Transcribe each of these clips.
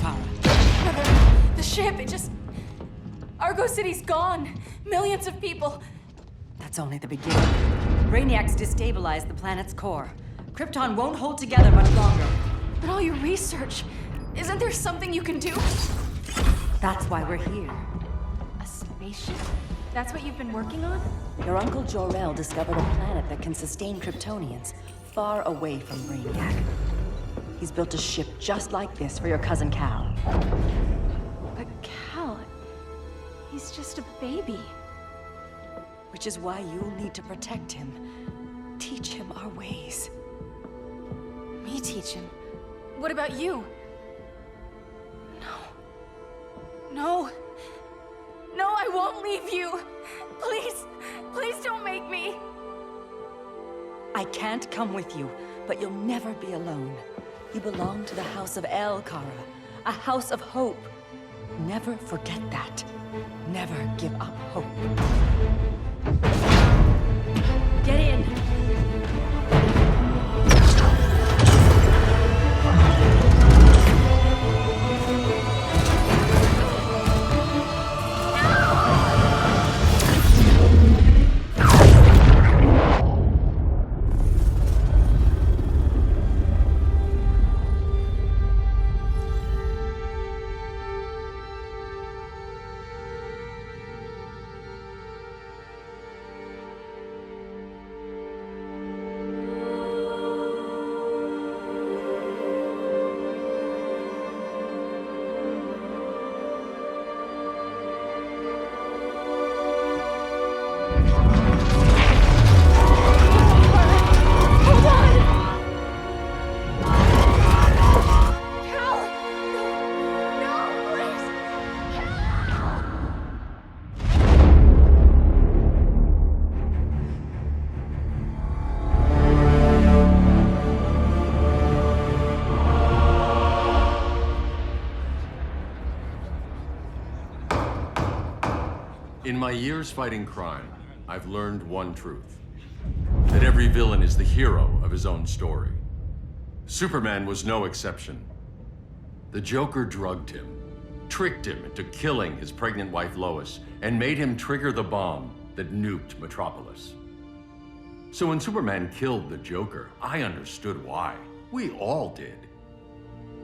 Kara. The ship, it just... Argo City's gone. Millions of people. That's only the beginning. Brainiacs destabilized the planet's core. Krypton won't hold together much longer. But all your research, isn't there something you can do? That's why we're here. A spaceship? That's what you've been working on? Your uncle Jor-El discovered a planet that can sustain Kryptonians, far away from Brainiac. He's built a ship just like this for your cousin Cal. But Cal... he's just a baby. Which is why you'll need to protect him. Teach him our ways. Me teach him? What about you? No. No, I won't leave you. Please, please don't make me. I can't come with you, but you'll never be alone. You belong to the House of El, Kara. A house of hope. Never forget that. Never give up hope. Get in! In my years fighting crime, I've learned one truth. That every villain is the hero of his own story. Superman was no exception. The Joker drugged him, tricked him into killing his pregnant wife Lois, and made him trigger the bomb that nuked Metropolis. So when Superman killed the Joker, I understood why. We all did.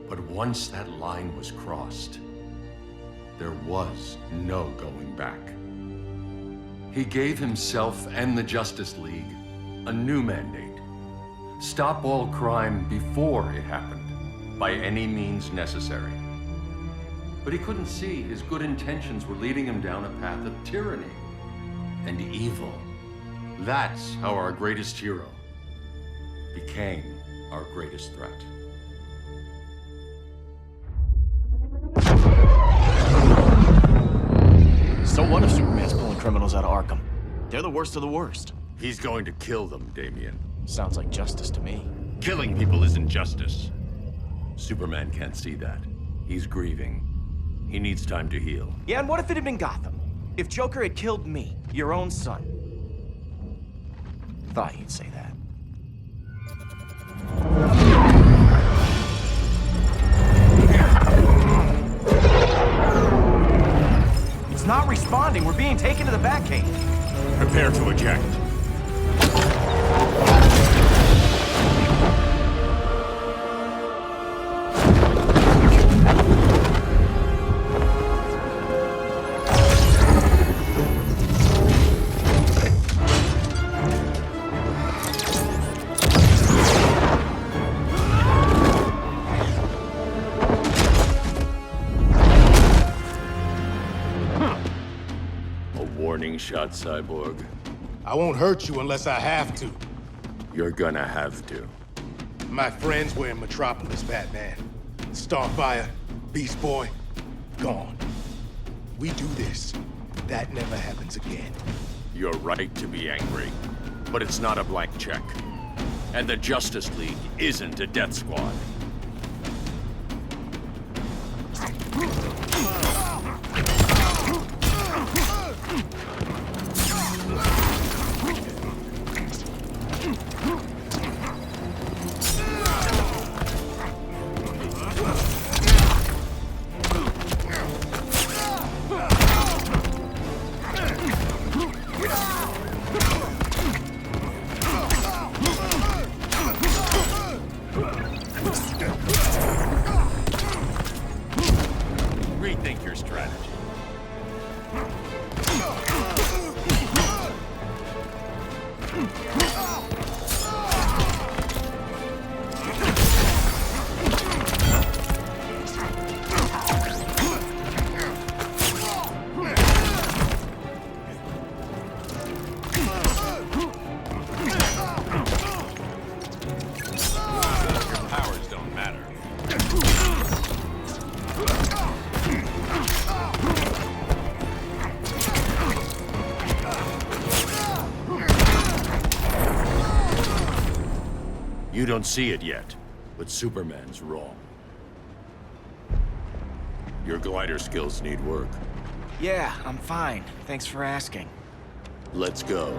But once that line was crossed, there was no going back. He gave himself and the Justice League a new mandate. Stop all crime before it happened, by any means necessary. But he couldn't see his good intentions were leading him down a path of tyranny and evil. That's how our greatest hero became our greatest threat. So what if Superman's pulling criminals out of Arkham? They're the worst of the worst. He's going to kill them, Damian. Sounds like justice to me. Killing people isn't justice. Superman can't see that. He's grieving. He needs time to heal. Yeah, and what if it had been Gotham? If Joker had killed me, your own son? Thought you'd say that. It's not responding. We're being taken to the Batcave. Prepare to eject. Warning shot, Cyborg. I won't hurt you unless I have to. You're gonna have to. My friends were in Metropolis, Batman. Starfire, Beast Boy, gone. We do this. That never happens again. You're right to be angry, but it's not a blank check. And the Justice League isn't a death squad. don't see it yet, but Superman's wrong. Your glider skills need work. Yeah, I'm fine. Thanks for asking. Let's go.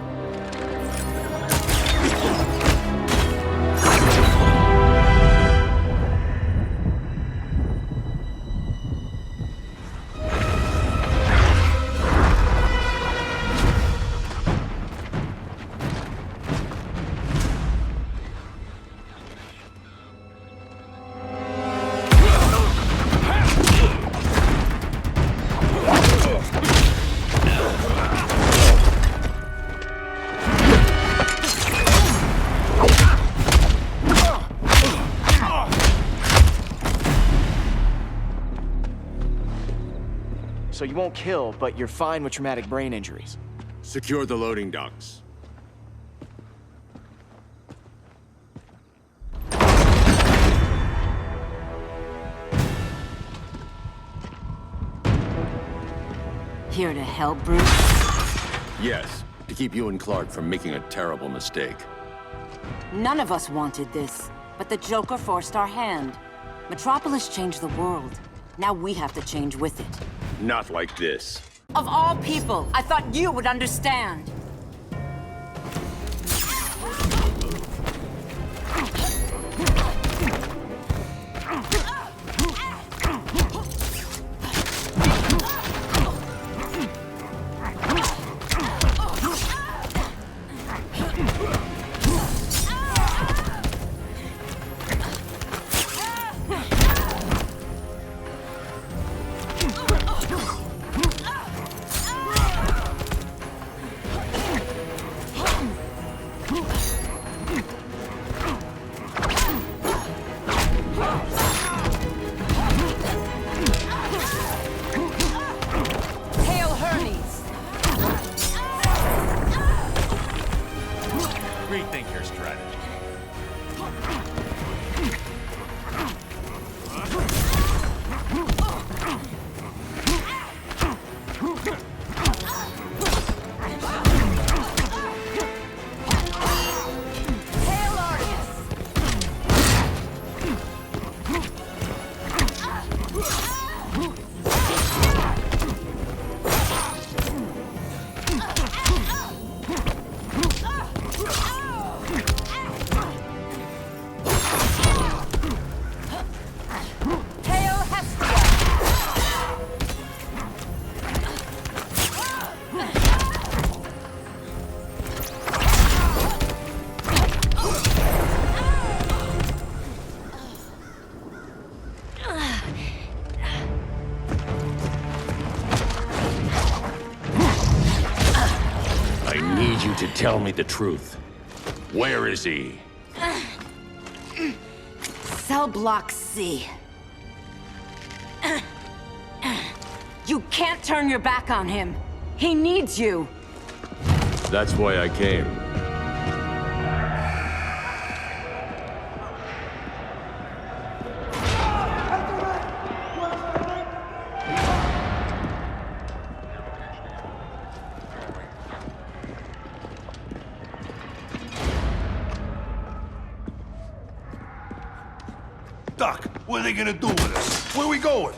So you won't kill, but you're fine with traumatic brain injuries. Secure the loading docks. Here to help, Bruce? Yes, to keep you and Clark from making a terrible mistake. None of us wanted this, but the Joker forced our hand. Metropolis changed the world. Now we have to change with it. Not like this. Of all people, I thought you would understand. Rethink your strategy. To tell me the truth. Where is he? Cell Block C. You can't turn your back on him. He needs you. That's why I came. Doc, what are they gonna do with us? Where we going?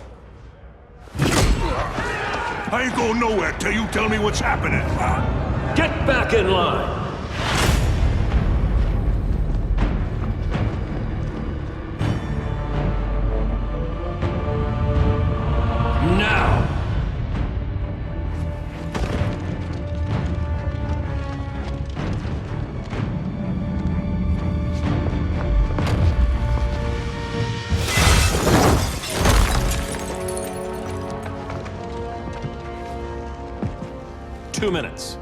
I ain't going nowhere till you tell me what's happening. Get back in line! Now! Two minutes.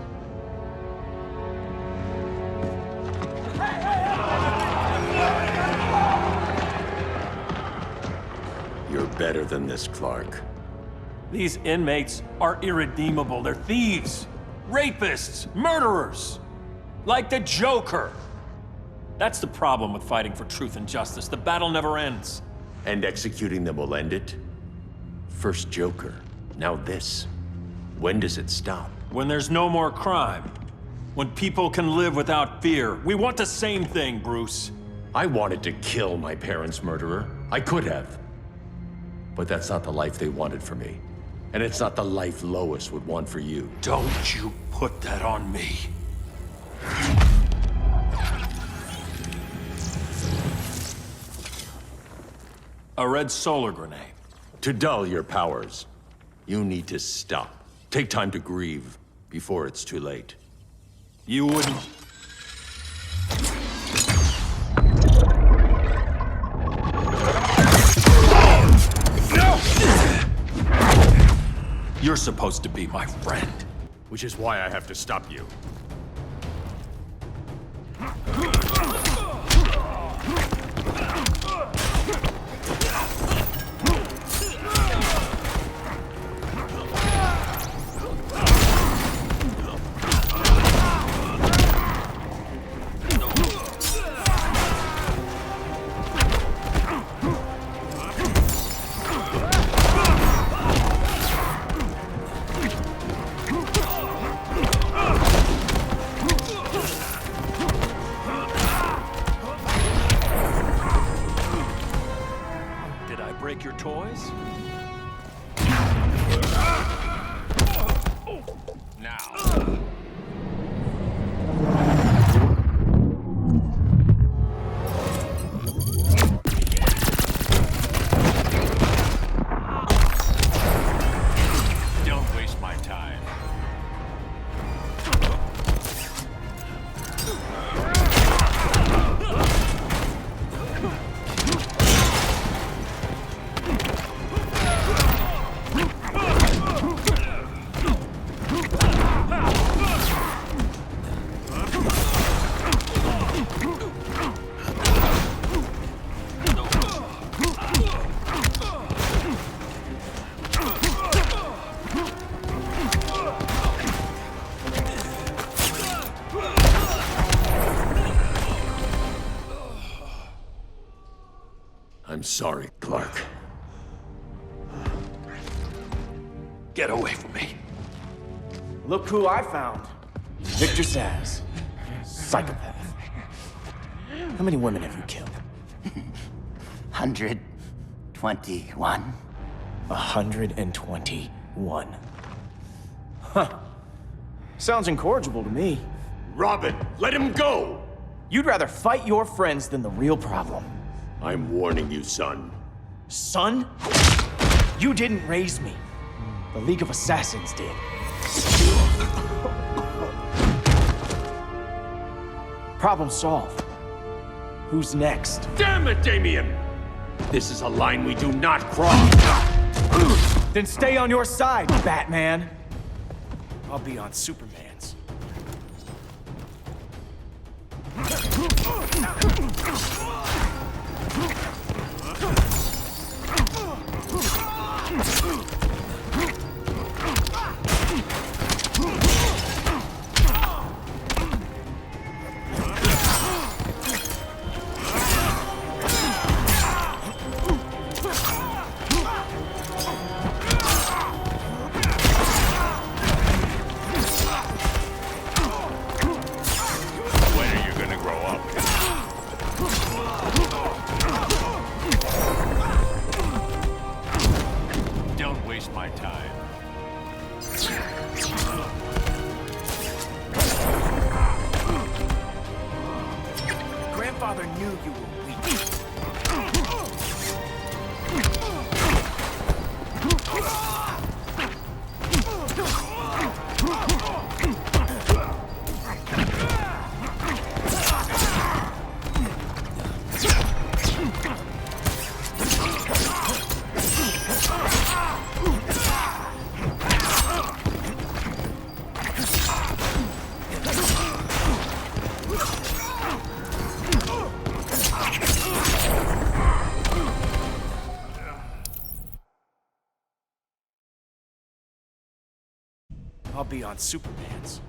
You're better than this, Clark. These inmates are irredeemable. They're thieves, rapists, murderers. Like the Joker. That's the problem with fighting for truth and justice. The battle never ends. And executing them will end it? First Joker, now this. When does it stop? When there's no more crime. When people can live without fear. We want the same thing, Bruce. I wanted to kill my parents' murderer. I could have. But that's not the life they wanted for me. And it's not the life Lois would want for you. Don't you put that on me. A red solar grenade. To dull your powers, you need to stop. Take time to grieve before it's too late. You wouldn't... You're supposed to be my friend. Which is why I have to stop you. Break your toys? Now. Don't waste my time. I'm sorry, Clark. Get away from me. Look who I found. Victor Zsasz. Psychopath. How many women have you killed? 121. 121. Huh. Sounds incorrigible to me. Robin, let him go! You'd rather fight your friends than the real problem. I'm warning you, son. Son? You didn't raise me. The League of Assassins did. Problem solved. Who's next? Damn it, Damien! This is a line we do not cross. Then stay on your side, Batman. I'll be on Superman's. Grandfather knew you were weak. I'll be on Superman's.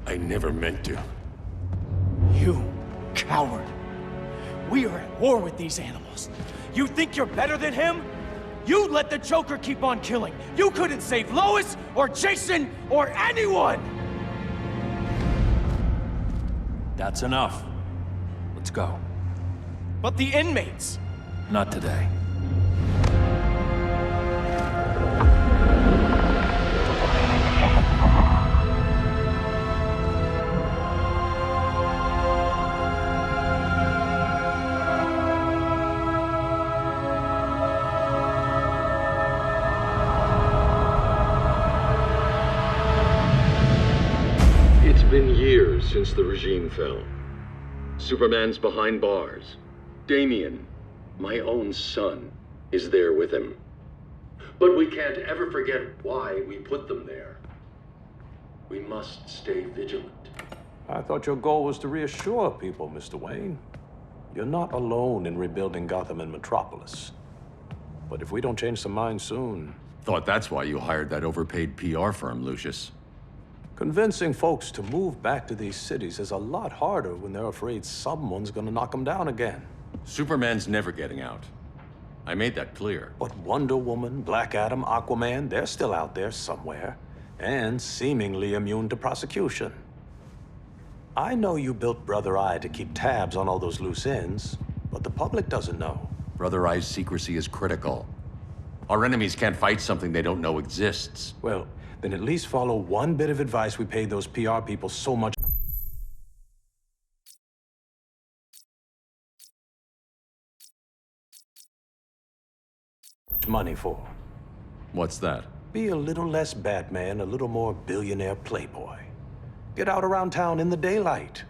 I never meant to. You coward. We are at war with these animals. You think you're better than him? You let the Joker keep on killing. You couldn't save Lois, or Jason, or anyone! That's enough. Let's go. But the inmates! Not today. It's been years since the regime fell. Superman's behind bars. Damien, my own son, is there with him. But we can't ever forget why we put them there. We must stay vigilant. I thought your goal was to reassure people, Mr. Wayne. You're not alone in rebuilding Gotham and Metropolis. But if we don't change some minds soon... Thought that's why you hired that overpaid PR firm, Lucius. Convincing folks to move back to these cities is a lot harder when they're afraid someone's gonna knock them down again. Superman's never getting out. I made that clear. But Wonder Woman, Black Adam, Aquaman, they're still out there somewhere, and seemingly immune to prosecution. I know you built Brother Eye to keep tabs on all those loose ends, but the public doesn't know. Brother Eye's secrecy is critical. Our enemies can't fight something they don't know exists. Well, then at least follow one bit of advice we paid those PR people so much money for. What's that? Be a little less Batman, a little more billionaire playboy. Get out around town in the daylight.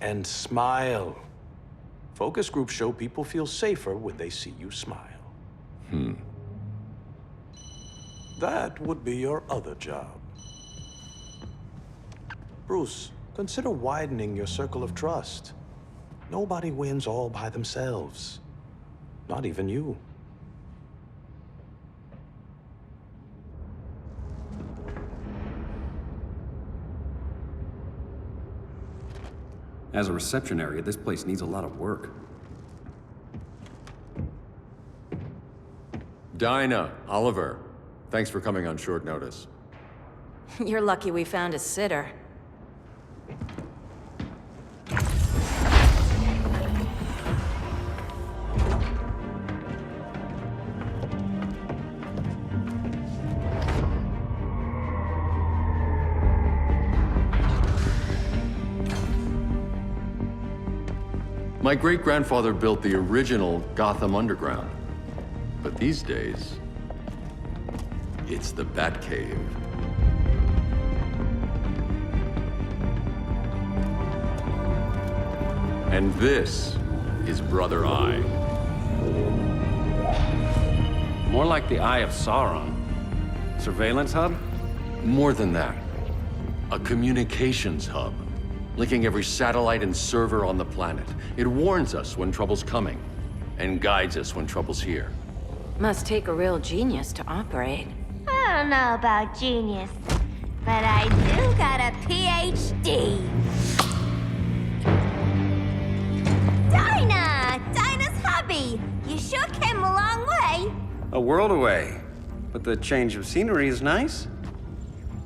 And smile. Focus groups show people feel safer when they see you smile. That would be your other job. Bruce, consider widening your circle of trust. Nobody wins all by themselves. Not even you. As a reception area, this place needs a lot of work. Dinah, Oliver, thanks for coming on short notice. You're lucky we found a sitter. My great-grandfather built the original Gotham Underground. But these days, it's the Batcave. And this is Brother Eye. More like the Eye of Sauron. Surveillance hub? More than that. A communications hub, linking every satellite and server on the planet. It warns us when trouble's coming, and guides us when trouble's here. Must take a real genius to operate. I don't know about genius, but I do got a PhD. Dinah's hubby! You sure came a long way. A world away. But the change of scenery is nice.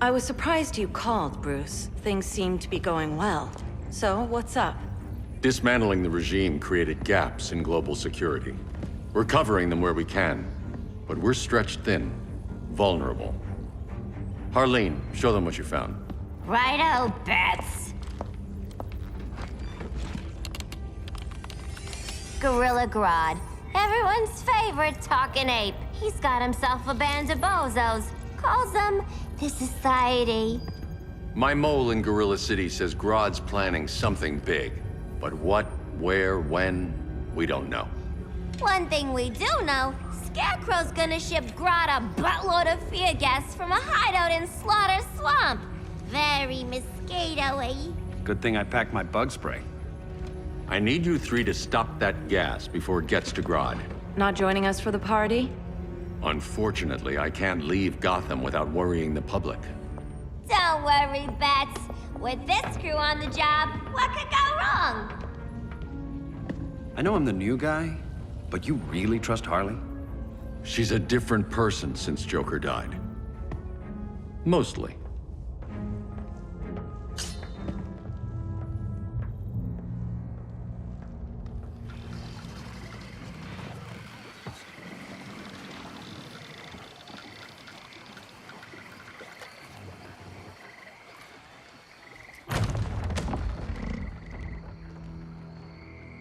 I was surprised you called, Bruce. Things seem to be going well. So, what's up? Dismantling the regime created gaps in global security. We're covering them where we can, but we're stretched thin, vulnerable. Harleen, show them what you found. Righto, Bets. Gorilla Grodd. Everyone's favorite talking ape. He's got himself a band of bozos. Calls them the Society. My mole in Gorilla City says Grodd's planning something big. But what, where, when, we don't know. One thing we do know, Scarecrow's gonna ship Grodd a buttload of fear gas from a hideout in Slaughter Swamp. Very mosquito-y. Good thing I packed my bug spray. I need you three to stop that gas before it gets to Grodd. Not joining us for the party? Unfortunately, I can't leave Gotham without worrying the public. Don't worry, Bats. With this crew on the job, what could go wrong? I know I'm the new guy, but you really trust Harley? She's a different person since Joker died. Mostly.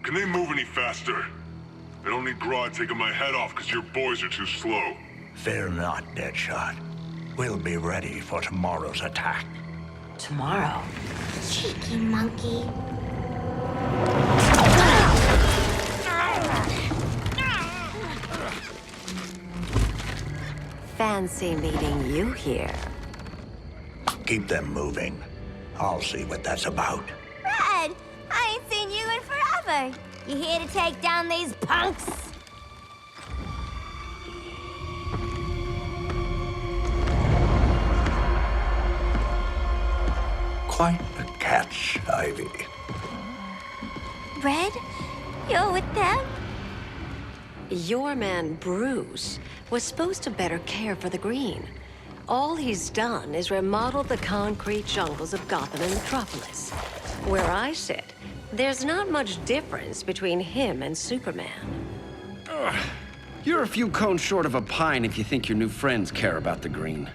Can they move any faster? I don't need Grodd taking my head off because your boys are too slow. Fear not, Deadshot. We'll be ready for tomorrow's attack. Tomorrow? Cheeky monkey. Fancy meeting you here. Keep them moving. I'll see what that's about. Red, I ain't seen you in forever. You here to take down these punks? Quite a catch, Ivy. Red, you're with them? Your man, Bruce, was supposed to better care for the green. All he's done is remodel the concrete jungles of Gotham and Metropolis. Where I sit, there's not much difference between him and Superman. You're a few cones short of a pine if you think your new friends care about the green.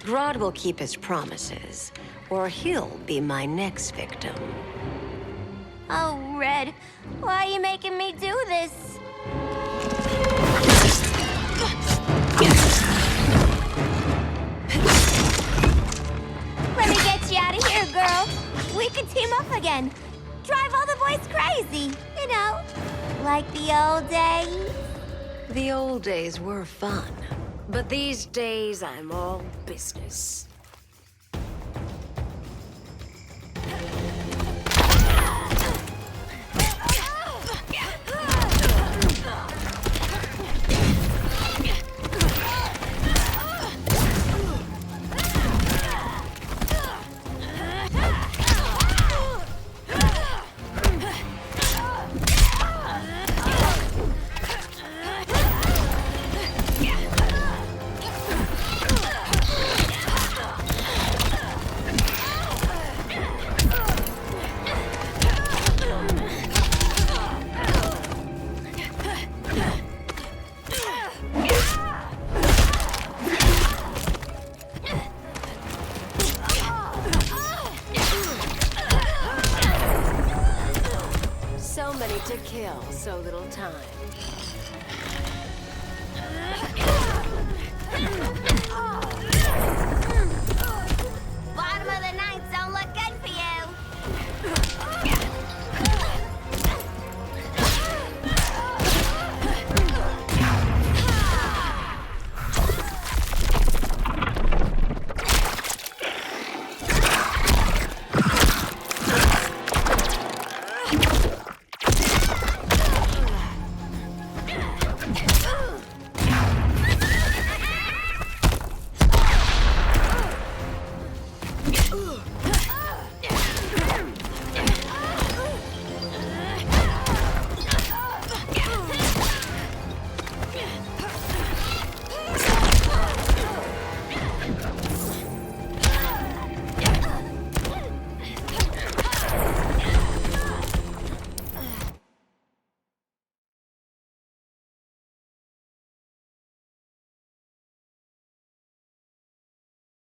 Grodd will keep his promises, or he'll be my next victim. Oh, Red, why are you making me do this? Let me get you out of here, girl. We can team up again. Drive all the boys crazy, you know, like the old days. The old days were fun, but these days I'm all business. So many to kill, so little time.